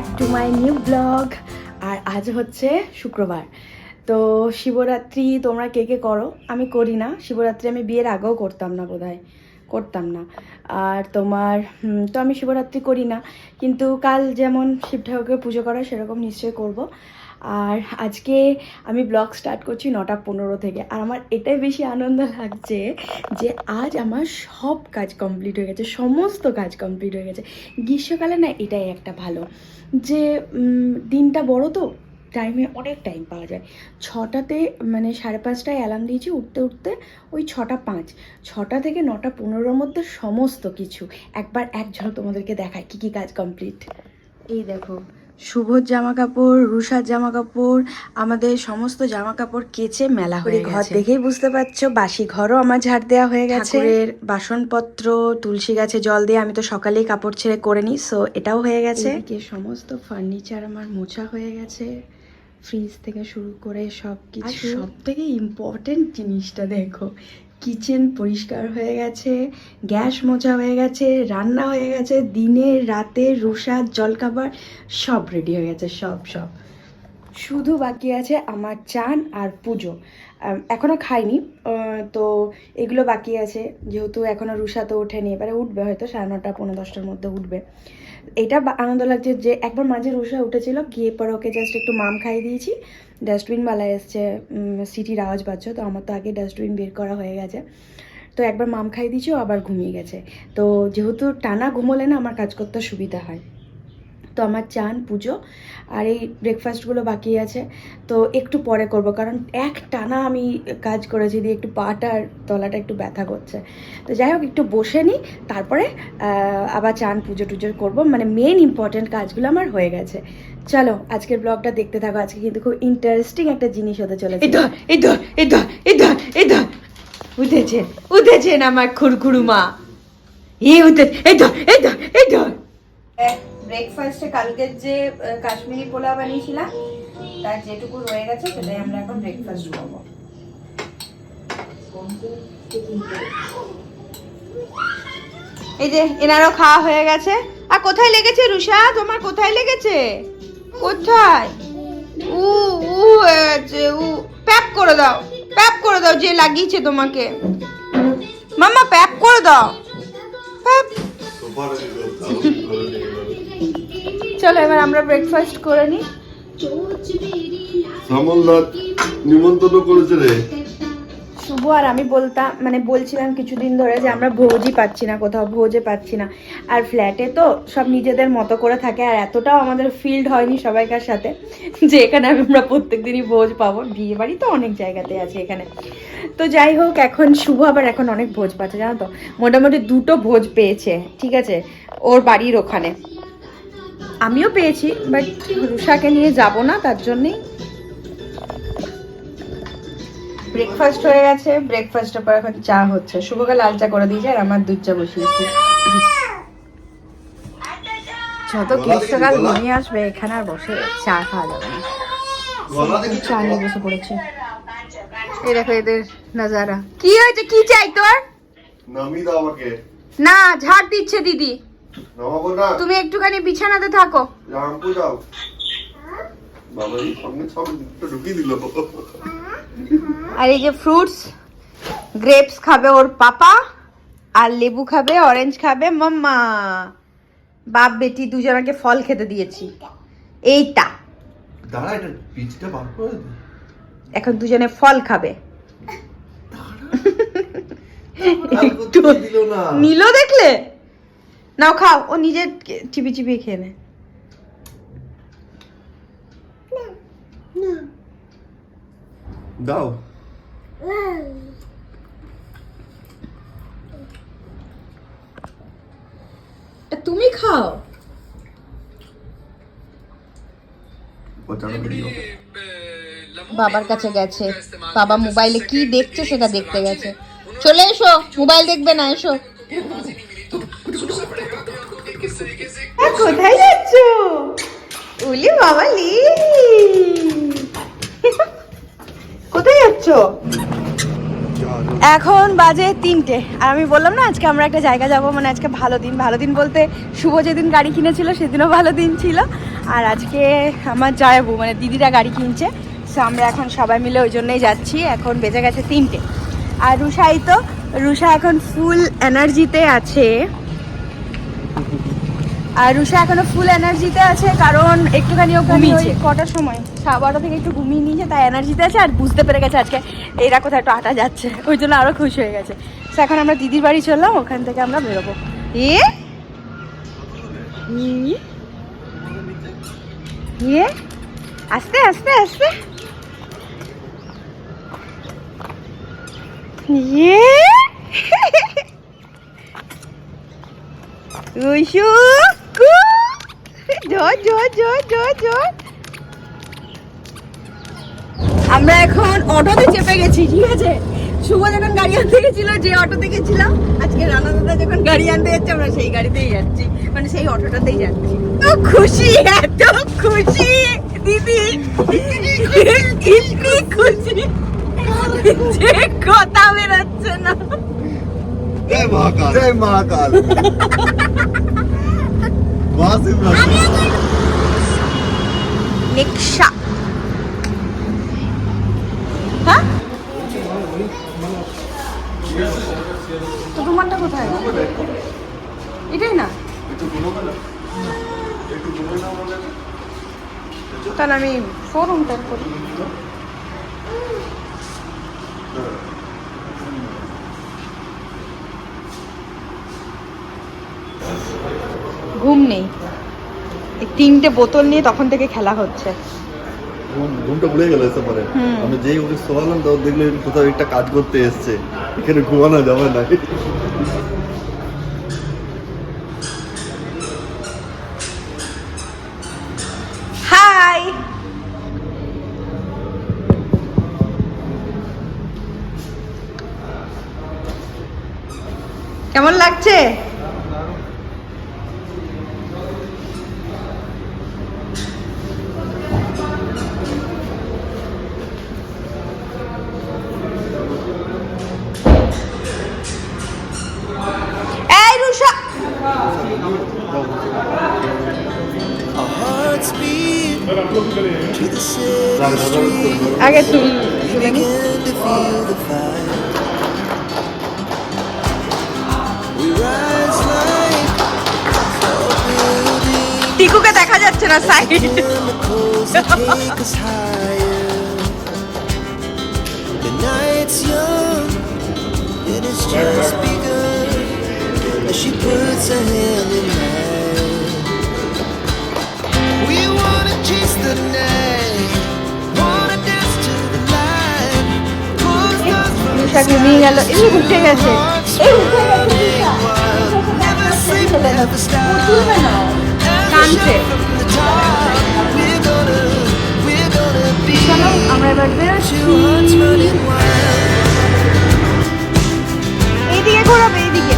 Back to my new blog. আর আজ হচ্ছে শুক্রবার, তো শিবরাত্রি তোমরা কে কে করো? আমি করি না শিবরাত্রি, আমি বিয়ের আগেও করতাম না, বোধহয় করতাম না। আর তোমার তো আমি শিবরাত্রি করি না, কিন্তু কাল যেমন শিব ঠাকুরকে পুজো করা সেরকম নিশ্চয়ই করব। আর আজকে আমি ব্লগ স্টার্ট করছি 9:15 থেকে। আর আমার এটাই বেশি আনন্দ লাগছে যে আজ আমার সব কাজ কমপ্লিট হয়ে গেছে, সমস্ত কাজ কমপ্লিট হয়ে গেছে। গ্রীষ্মকালে না এটাই একটা ভালো যে দিনটা বড়, তো টাইমে অনেক টাইম পাওয়া যায়। 6টাতে মানে 5:30টায় অ্যালার্ম দিয়েছি, উঠতে উঠতে ওই 6:05, 6টা থেকে 9:15-র মধ্যে সমস্ত কিছু একবার এক ঝলক তোমাদেরকে দেখায় কী কী কাজ কমপ্লিট। এই দেখো, শুভর জামা কাপড়, রুষার জামা কাপড়, আমাদের সমস্ত জামা কাপড় কেচে মেলা হয়ে গেছে। ঘর দেখেই বুঝতে পারছো, বাসি ঘরও আমার ঝাড় দেওয়া হয়ে গেছে। ঠাকুরের বাসনপত্র, তুলসী গাছে জল দিয়ে আমি তো সকালেই কাপড় ছেড়ে করে নিই, সো এটাও হয়ে গেছে। এদিকে সমস্ত ফার্নিচার আমার মোছা হয়ে গেছে, ফ্রিজ থেকে শুরু করে সব কিছু। সব থেকে ইম্পর্টেন্ট জিনিসটা দেখো, কিচেন পরিষ্কার হয়ে গেছে, গ্যাস মোছা হয়ে গেছে, রান্না হয়ে গেছে, দিনের রাতে রুষার জলখাবার সব রেডি হয়ে গেছে, সব শুধু বাকি আছে আমার চান আর পুজো। এখনও খাইনি, তো এগুলো বাকি আছে, যেহেতু এখনও রুষা তো ওঠেনি, এবারে উঠবে হয়তো 9:30 পৌনে 10টার মধ্যে উঠবে। এটা আনন্দ লাগছে যে একবার মাঝে রুষা উঠেছিল, গিয়ে পরে ওকে জাস্ট একটু মাম খাইয়ে দিয়েছি। ডাস্টবিনওয়ালা এসছে, সিটির আওয়াজ পাচ্ছ তো, আমার তো আগে ডাস্টবিন বের করা হয়ে গেছে, তো একবার মাম খাইয়ে দিয়েছি, ও আবার ঘুমিয়ে গেছে। তো যেহেতু টানা ঘুমোলে না আমার কাজ করতে সুবিধা হয়, তো আমার চান পুজো আর এই ব্রেকফাস্টগুলো বাকি আছে, তো একটু পরে করব, কারণ এক টানা আমি কাজ করেছি দিয়ে একটু পাটার তলাটা একটু ব্যথা করছে। তো যাই হোক, একটু বসে নিই, তারপরে আবার চান পুজো টুজো করবো, মানে মেন ইম্পর্টেন্ট কাজগুলো আমার হয়ে গেছে। চলো আজকের ব্লগটা দেখতে থাকো, আজকে কিন্তু খুব ইন্টারেস্টিং একটা জিনিস হতে চলেছে। উঠেছেন আমার খুরখুরুমা, ব্রেকফাস্টে কালকের যে কাশ্মীরি পোলাও বানিয়েছিলাম তার যেটুকু রয়ে গেছে সেটাই আমরা এখন ব্রেকফাস্ট করবো। এই যে এনারও খাওয়া হয়ে গেছে। আর কোথায় লেগেছে রুষা, তোমার কোথায় লেগেছে? কোথায়? উ উ হয়ে গেছে, উ প্যাক করে দাও, প্যাক করে দাও যে লাগিয়েছে তোমাকে। মাম্মা প্যাক করে দাও, প্যাক। চলো এবার আমরা ব্রেকফাস্ট করে নিই। নিমন্ত্রণ করেছে রে শুভ আর আমি বলছিলাম কিছুদিন ধরে যে আমরা ভোজই পাচ্ছি না, কোথাও ভোজে পাচ্ছি না। আর ফ্ল্যাটে তো সব নিজেদের মতো করে থাকে, আর এতটাও আমাদের ফিল্ড হয়নি সবাইকার সাথে যে এখানে আমরা প্রত্যেক দিনই ভোজ পাবো। বিয়ে বাড়ি তো অনেক জায়গাতে আছে এখানে। তো যাই হোক, এখন শুভ আবার এখন অনেক ভোজ পাচ্ছে, জানো তো, মোটামুটি 2টো ভোজ পেয়েছে, ঠিক আছে, ওর বাড়ির ওখানে। আমিও পেয়েছি, বাট রুষাকে নিয়ে যাব না, তার জন্যেই। ব্রেকফাস্ট হয়ে গেছে, ব্রেকফাস্টের পর এখন চা হচ্ছে। শুভকে লাল চা করে দিয়েছে আর আমার দুধ চা বসিয়েছি। যত গ্রীষ্মকাল ঘনিয়ে আসবে এখানে আর বসে চা খাওয়া যাবে না, চা নিয়ে বসে পড়েছে। এই দেখো এদের নাজারা। কি হয়েছে, কি চাই তোর? নামিয়ে দাও আমাকে। না, ঝাড় দিচ্ছে দিদি, নামাবো না, তুমি একটুখানি বিছানাতে থাকো। রামপু যাও বাবা, এই সঙ্গে সব ঢুকিয়ে দিল। আর এই যে ফ্রুটস, গ্রেপস খাবে ওর পাপা, আর লেবু খাবে, অরেঞ্জ খাবে মাম্মা। বাপ বেটি দুজনকে ফল খেতে দিয়েছি। এইটা দাঁড়া, এটা পিচটা বার করে দে। এখন দুজনে ফল খাবে। দিল না, নিলো দেখলে? নাও খাও, ও নিজে চিবি চিবি খেয়ে নে। দাও। তুমি খাও। বাবার কাছে গেছে, বাবা মোবাইলে কি দেখছে সেটা দেখতে গেছে। চলে এসো, মোবাইল দেখবে না, এসো। কোথায় যাচ্ছ? উলি বাবালি, কোথায় যাচ্ছ? এখন বাজে 3টে, আর আমি বললাম না আজকে আমরা একটা জায়গা যাব, মানে আজকে ভালো দিন। ভালো দিন বলতে শুভ যেদিন গাড়ি কিনেছিল সেদিনও ভালো দিন ছিল, আর আজকে আমার জায়াবু মানে দিদিরা গাড়ি কিনছে, সো আমরা এখন সবাই মিলে ওই জন্যই যাচ্ছি। এখন বেজে গেছে 3টে। আর রুষা এখন ফুল এনার্জিতে আছে। আর রুষা এখনো ফুল এনার্জিতে আছে, কারণ একটুখানি ওখানে কটার সময় 12:30 থেকে একটু ঘুমিয়ে নিয়েছে, তাই এনার্জিতে আছে। আর বুঝতে পেরে গেছে আজকে এরা কোথায় একটু আটা যাচ্ছে, ওই জন্য আরো খুশি হয়ে গেছে। তো এখন আমরা দিদির বাড়ি চললাম, ওখান থেকে আমরা বেরোবো। আস্তে আস্তে আস্তে আমরা এখন অটোতে চেপে গেছি, ঠিক আছে? শুভ যখন গাড়ি আনতে গেছিল, যে অটোতে গেছিলাম, আজকে রানা দাদা যখন গাড়ি আনতে যাচ্ছে, আমরা সেই গাড়িতেই যাচ্ছি, মানে সেই অটোটাতেই যাচ্ছি। তো খুশি, এত খুশি দিদি, ইতনি খুশি যে কথা বেরোচ্ছে না। जय महाकाल, जय महाकाल। रिक्शा, हाँ? তো তোমারটা কোথায়? এটাই না? তাহলে আমি ফোরুমটা করি। ঘুম নেই, এই 3টে বোতল নিয়ে তখন থেকে খেলা হচ্ছে। ঘুমটা ভুলে গেল এসে পরে। আমি যেই ওকে শোয়ালাম তো দেখলে কোথাও একটা কাজ করতে এসছে, এখানে ঘুমানো যাবে না। হাই, কেমন লাগছে? এই রুষা, আগে তুই টিকুকে দেখা যাচ্ছে না side. She puts her hand in mine. We wanna chase the night, wanna dance to the light. Rusha ঘুমিয়ে গেল, এই উঠে গেছে, এই উঠে গেছে Rusha. Never sleep, never stop. কাঁদছে। We're gonna be চলো আমরা এবার বেরোচ্ছি। two hearts running wild. এইদিকে ঘোরাবে, এইদিকে।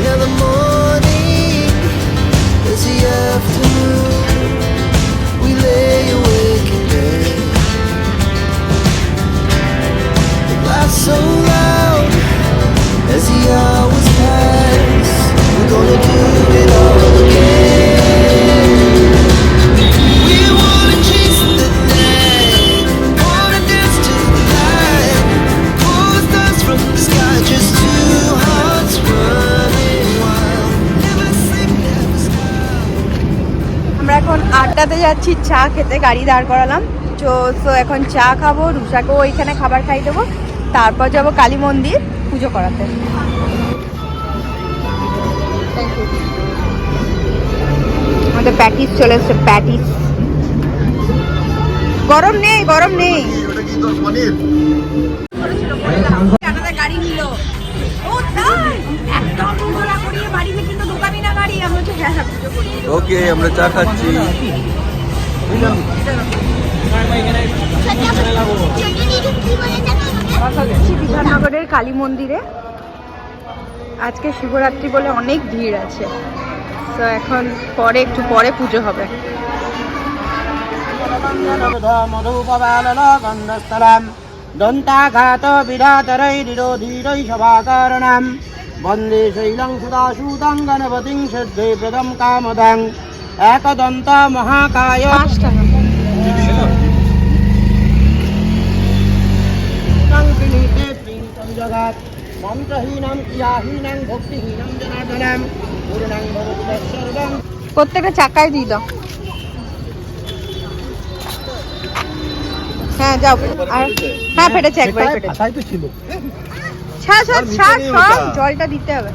Yeah, the morning is the afternoon. We lay awake in bed. The laughs so loud as the hours pass. We're gonna do it all again. We wanna chase the night, wanna dance to the light. Pull the stars from the sky, just two hearts running wild. Never sleep, never stop. আমরা এখন আড্ডাতে যাচ্ছি চা খেতে, গাড়ি দাঁড় করালাম। তো এখন চা খাবো, রুষাকেও ওইখানে খাবার খাই দেবো, তারপর যাবো কালী মন্দির পুজো করাতে। আমাদের প্যাটিস চলে এসছে, প্যাটিস। গরম নেই, গরম নেই। ওটা কি তোর পনির? গাড়ি নিল, ও তাই একদম ঘোরা করিয়ে বাড়িতে, কিন্তু দোকানি না গাড়ি। আমরা হচ্ছে হ্যাঁ পুজো করি। ওকে, আমরা চা খাচ্ছি। বিধাননগরের কালী মন্দিরে আজকে শিবরাত্রি বলে অনেক ভিড় আছে। তো এখন পরে একটু পরে পুজো হবে। দন্তাঘাত বিরাতরৈরিরোধীরৈ সভাকারণাম বন্দে শৈলং সুদাসূদং গণপতিং সিদ্ধে প্রদম কামদং একদন্ত মহাকায় জগৎ মন্ত্রহীনম ক্রিয়াহীনম ভক্তিহীনম জনার্দনম পূর্ণং ভবতি সর্বং। প্রত্যেকটা চাকায় দিয়ে দাও। হ্যাঁ যাও। আর হ্যাঁ ফেটেছে, একবার ফেটেছে। তাই তো ছিল। ছাড় ছাড় ছাড় সব জলটা দিতে হবে।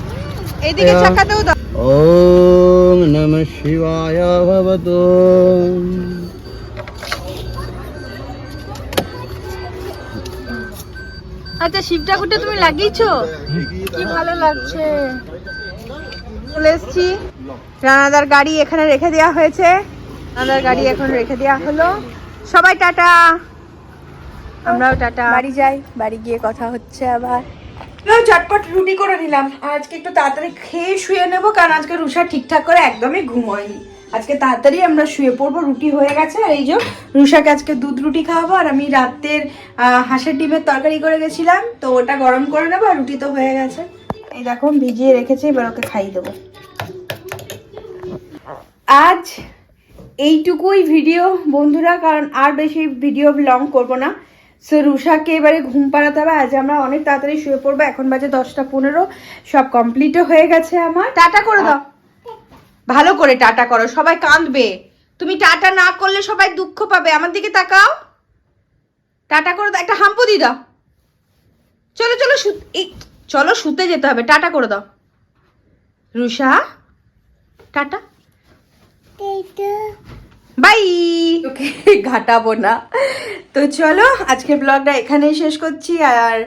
এইদিকে চাকাতেও দাও। ওম নমঃ শিবায় ভবতু। আচ্ছা শিব ঠাকুরটা তুমি লাগিয়েছো? কি ভালো লাগছে। চলে এসছি, রানাদার গাড়ি এখানে রেখে দেওয়া হয়েছে। রানাদার গাড়ি এখন রেখে দেওয়া হলো। সবাই টাটা, আমরাও টাটা। বাড়ি যাই, বাড়ি গিয়ে কথা হচ্ছে আবার। চটপট রুটি করে নিলাম। আর আজকে একটু তাড়াতাড়ি খেয়ে শুয়ে নেব, কারণ আজকে রুষা ঠিকঠাক করে একদমই ঘুম হয়নি। আজকে তাড়াতাড়ি আমরা শুয়ে পড়বো, রুটি হয়ে গেছে। আর এই যে রুষাকে আজকে দুধ রুটি খাওয়াবো, আর আমি রাতের হাঁসের ডিমের তরকারি করে গেছিলাম, তো ওটা গরম করে নেবো। আর রুটি তো হয়ে গেছে, এই দেখো ভিজিয়ে রেখেছি, এবার ওকে খাইয়ে দেবো। আজ এইটুকুই ভিডিও বন্ধুরা, কারণ আর বেশি ভিডিও লং করবো না। সো রুষাকে এবারে ঘুম পাড়াতে হবে। আজ আমরা অনেক তাড়াতাড়ি শুয়ে পড়বো। এখন বাজে 10:15, সব কমপ্লিটও হয়ে গেছে আমার। টাটা করে দাও, ভালো করে টাটা করো, সবাই কাঁদবে। তুমি টাটা না করলে সবাই দুঃখ পাবে। আমার দিকে তাকাও, টাটা করে দাও, একটা হাম্পু দিয়ে দাও। চলো চলো চলো শুতে যেতে হবে, টাটা করে দাও। Rusha tata, by. ওকে ঘাটাবো না। তো চলো আজকের ব্লগটা এখানেই শেষ করছি। আর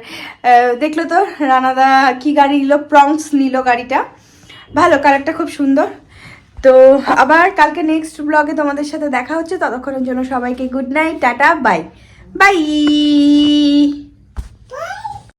দেখলো তো রানাদা কি গাড়ি নিল, প্রংস নিল গাড়িটা, ভালো, কালারটা খুব সুন্দর। তো আবার কালকে নেক্সট ব্লগে তোমাদের সাথে দেখা হচ্ছে। ততক্ষণের জন্য সবাইকে good night, tata, bye bye.